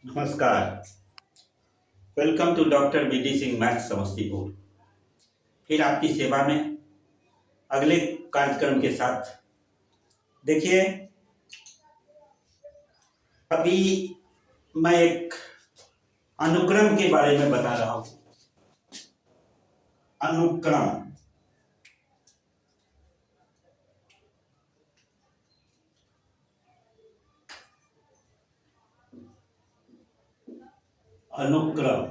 नमस्कार। Welcome to doctor B D Singh maths Samastipur. फिर आपकी सेवा में अगले कार्यक्रम के साथ। देखिए, अभी मैं एक अनुक्रम के बारे में बता रहा हूं। अनुक्रम, अनुक्रम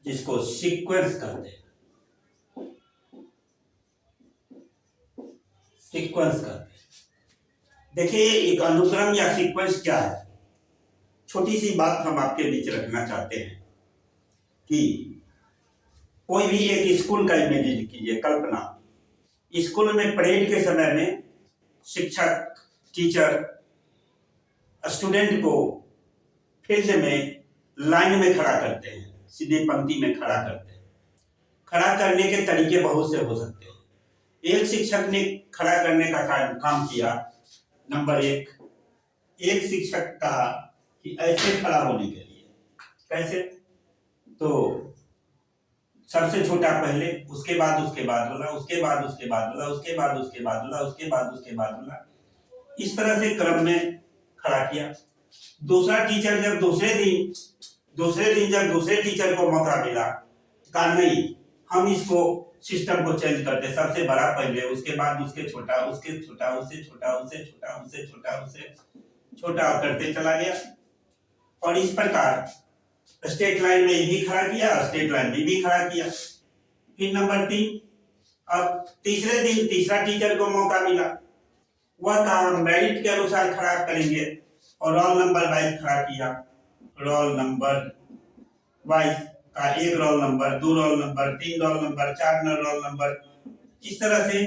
जिसको सीक्वेंस कहते हैं, सीक्वेंस कहते हैं। देखिए, एक अनुक्रम या सीक्वेंस क्या है। छोटी सी बात हम आपके बीच रखना चाहते हैं कि कोई भी एक स्कूल का इमेजिन कीजिए, कल्पना। स्कूल में परेड के समय में शिक्षक, टीचर स्टूडेंट को फील्ड में लाइन में खड़ा करते हैं, सीधे पंक्ति में खड़ा करते हैं। खड़ा करने के तरीके बहुत से हो सकते हैं। एक शिक्षक ने खड़ा करने का काम किया। नंबर एक शिक्षक कहा कि ऐसे खड़ा होने के लिए। कैसे? तो सबसे छोटा पहले, उसके बाद वाला, उसके बाद वाला, उसके बाद वाला, उसके बाद वाला, इस तरह से क्रम में खड़ा किया। दूसरा टीचर जब दूसरे दिन जब दूसरे टीचर को मौका मिला, कहा नहीं, हम इसको सिस्टम को चेंज करते, सबसे बड़ा पहले, उसके बाद उसके छोटा, उसके छोटा, उससे छोटा, उससे छोटा, उससे छोटा, उससे छोटा करते चला गया। और इस प्रकार स्टेट लाइन में भी खड़ा किया, स्टेट लाइन में भी खड़ा किया। फिर नंबर 3, अब तीसरे दिन तीसरा टीचर को मौका मिला। वह काम मेरिट के अनुसार खड़ा करेंगे और रोल नंबर वाइज खड़ा किया। रोल नंबर वाइज का 1 roll number, 2 roll number, 3 roll number, 4 roll number, इस तरह से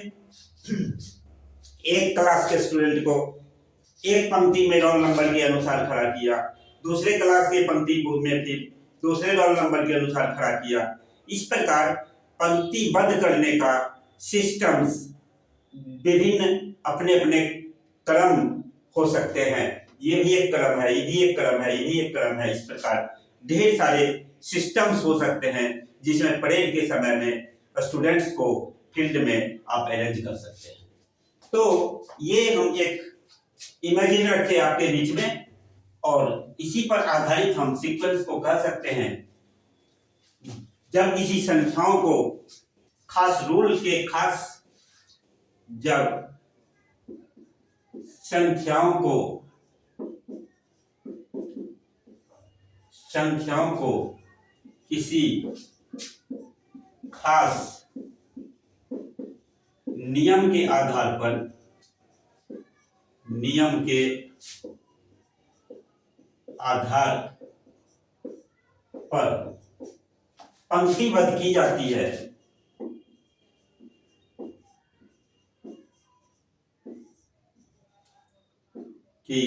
एक क्लास के स्टूडेंट को एक पंक्ति में रोल नंबर के अनुसार खड़ा किया, दूसरे क्लास के पंक्ति में फिर दूसरे रोल नंबर के अनुसार खड़ा किया। इस प्रकार पंक्तिबद्ध करने का सिस्टम्स विभिन्न अपने अपने क्रम हो सकते हैं। ये भी एक क्रम है, ये भी एक क्रम है, ये भी एक क्रम है। इस प्रकार ढेर सारे सिस्टम्स हो सकते हैं जिसमें परेड के समय में स्टूडेंट्स को फील्ड में आप अरेंज कर सकते हैं। तो ये हम एक इमेजिन रखे आपके बीच में, और इसी पर आधारित हम सीक्वेंस को कह सकते हैं। जब किसी संख्याओं को खास रूल के खास जब संख्याओं को किसी खास नियम के आधार पर, नियम के आधार पर पंक्तिबद्ध की जाती है, की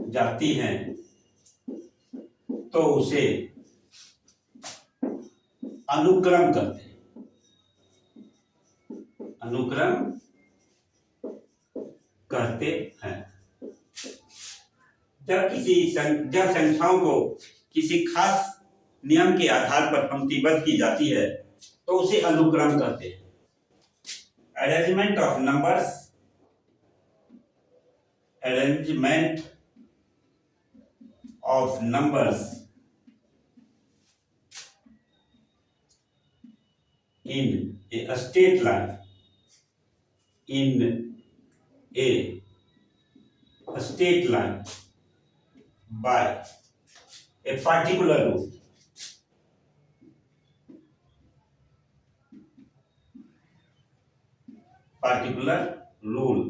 जाती हैं, तो उसे अनुक्रम कहते हैं। अनुक्रम कहते हैं। जब संख्याओं को किसी खास नियम के आधार पर पंक्तिबद्ध की जाती है तो उसे अनुक्रम कहते हैं। Arrangement of numbers, arrangement of numbers in a straight line, in a straight line by a particular rule. Particular rule,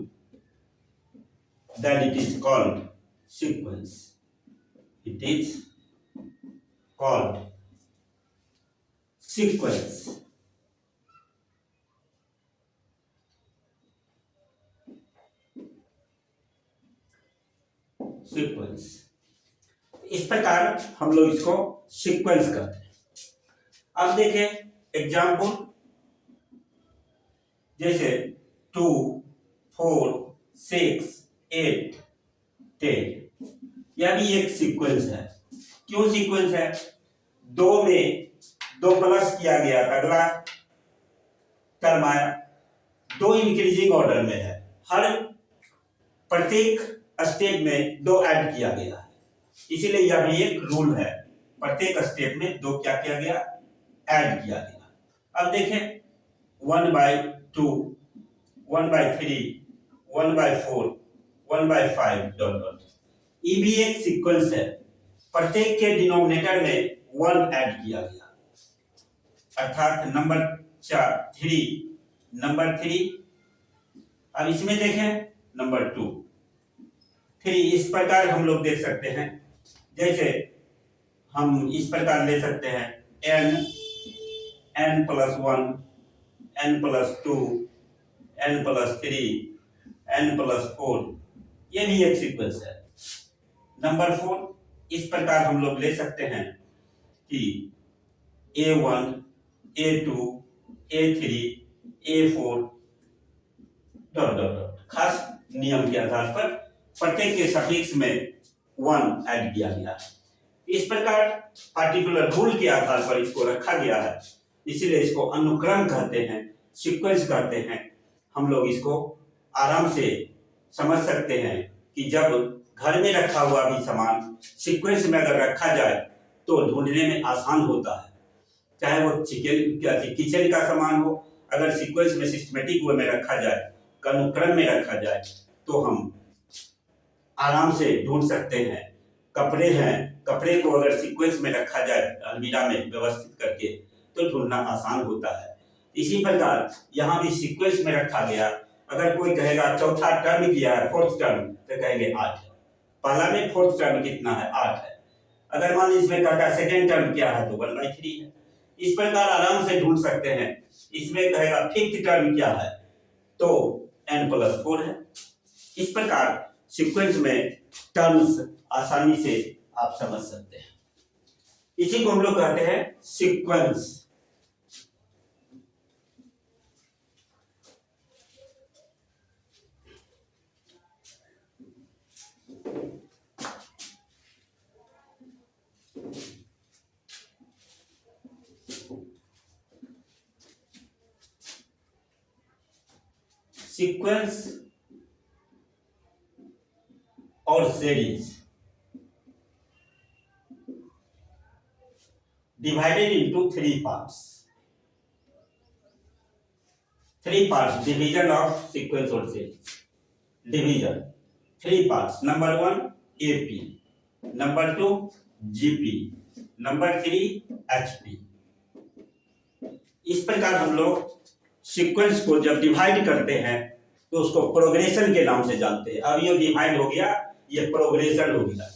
then it is called sequence. It is called sequence. Sequence, इस प्रकार हम लोग इसको सीक्वेंस कहते हैं। अब देखें example, जैसे 2, 4, 6, 8, 10। यह भी एक सीक्वेंस है। क्यों सीक्वेंस है? 2 में 2 प्लस किया गया, अगला टर्म आया, 2 इंक्रीजिंग ऑर्डर में है, हर प्रत्येक स्टेप में 2 ऐड किया गया है, इसीलिए यह भी एक रूल है। प्रत्येक स्टेप में 2 क्या किया गया? ऐड किया गया। अब देखें 1/2, 1/3, 1/4, 1/5 डॉट डॉट, ये भी एक सीक्वेंस है। प्रत्येक के डिनोमिनेटर में 1 ऐड किया गया, अर्थात नंबर 3। अब इसमें देखें नंबर 2, 3। इस प्रकार हम लोग देख सकते हैं, जैसे हम इस प्रकार ले सकते हैं n+1, n+2, n+3, n+4, ये भी एक सीक्वेंस है। नंबर 4, इस प्रकार हम लोग ले सकते हैं कि A1, A2, A3, A4 dot dot dot. खास नियम के आधार पर प्रत्येक के सफिक्स में 1 ऐड किया गया है। इस प्रकार पार्टिकुलर रूल के आधार पर इसको रखा गया है, इसीलिए इसको अनुक्रम कहते हैं, सीक्वेंस कहते हैं। हम लोग इसको आराम से समझ सकते हैं कि जब घर में रखा हुआ भी सामान सीक्वेंस में अगर रखा जाए तो ढूंढने में आसान होता है। चाहे वो किचन का सामान हो, अगर सीक्वेंस में सिस्टमेटिक वे में रखा जाए, अनुक्रम में रखा जाए, तो हम आराम से ढूंढ सकते हैं। कपड़े हैं, कपड़े को अगर सीक्वेंस में रखा जाए अलमीरा में व्यवस्थित करके, तो ढूंढना आसान होता है। इसी प्रकार यहाँ भी सीक्वेंस में रखा गया। अगर कोई कहेगा चौथा टर्म किया है, 4th टर्म, तो कहेंगे 8 है। पहला में 4th टर्म कितना है? 8 है। अगर मान लीजिए इसमें कहता है सेकेंड टर्म क्या है, तो 1/3 है। इस प्रकार आराम से ढूंढ सकते हैं। इसमें कहेगा 5th टर्म क्या है, तो n+4 है। इस प्रकार सीक्वेंस में टर्म्स आसानी से आप समझ सकते हैं। इसी को हम लोग कहते हैं सीक्वेंस। सीक्वेंस और series divided into 3 parts. 3 parts, division of sequence or series. Division 3 parts. Number 1 AP, number 2 GP, number 3 HP. इस प्रकार हम लोग सीक्वेंस को जब डिवाइड करते हैं तो उसको प्रोग्रेशन के नाम से जानते हैं। अब ये डिवाइड हो गया, ये प्रोग्रेशन हो गया।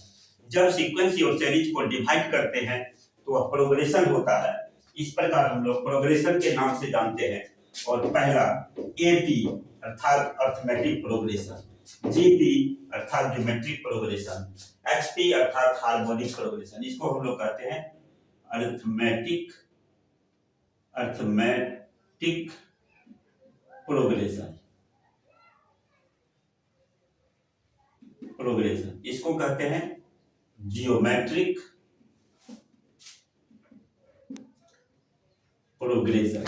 जब सीक्वेंस और सीरीज को डिवाइड करते हैं तो वह प्रोग्रेशन होता है। इस प्रकार हम लोग प्रोग्रेशन के नाम से जानते हैं। और पहला एपी अर्थात अर्थमेटिक प्रोग्रेशन, जीपी अर्थात ज्योमेट्रिक प्रोग्रेशन, एचपी अर्थात हार्मोनिक प्रोग्रेशन। इसको हम लोग कहते हैं अर्थमेटिक प्रोग्रेशन। इसको कहते हैं जियोमेट्रिक प्रोग्रेशन।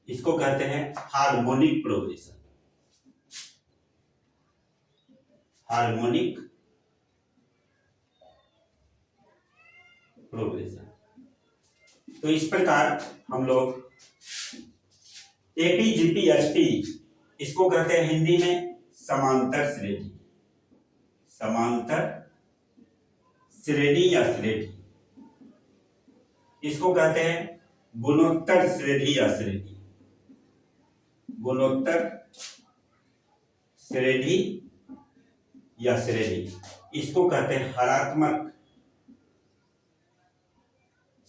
इसको कहते हैं हार्मोनिक प्रोग्रेशन। तो इस प्रकार हम लोग एपी, जीपी, एचपी इसको कहते हैं हिंदी में समांतर श्रेणी या श्रेणी। इसको कहते हैं गुणोत्तर श्रेणी या श्रेणी। इसको कहते हैं हरात्मक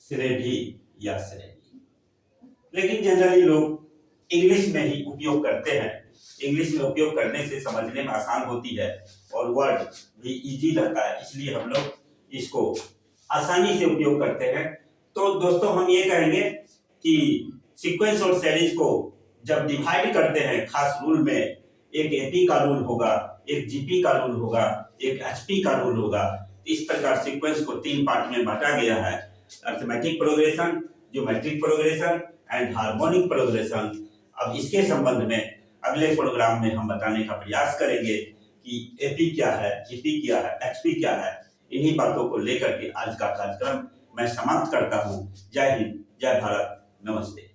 श्रेणी या श्रेणी। लेकिन जनरली लोग इंग्लिश में ही उपयोग करते हैं। इंग्लिश में उपयोग करने से समझने में आसान होती है और वर्ड भी इजी रहता है, इसलिए हम लोग इसको आसानी से उपयोग करते हैं। तो दोस्तों हम ये कहेंगे कि सीक्वेंस और सीरीज को जब डिवाइड करते हैं, खास रूल में एक एपी का रूल होगा, एक जीपी का रूल होगा, एक एचपी का रूल होगा। इस प्रकार सीक्वेंस को 3 पार्ट में बांटा गया है, arithmetic progression, geometric progression and harmonic progression. अब इसके संबंध में अगले प्रोग्राम में हम बताने का प्रयास करेंगे कि एपी क्या है, जीपी क्या है, एचपी क्या है। इन्हीं बातों को लेकर के आज का कार्यक्रम मैं समाप्त करता हूँ। जय हिंद, जय भारत, नमस्ते।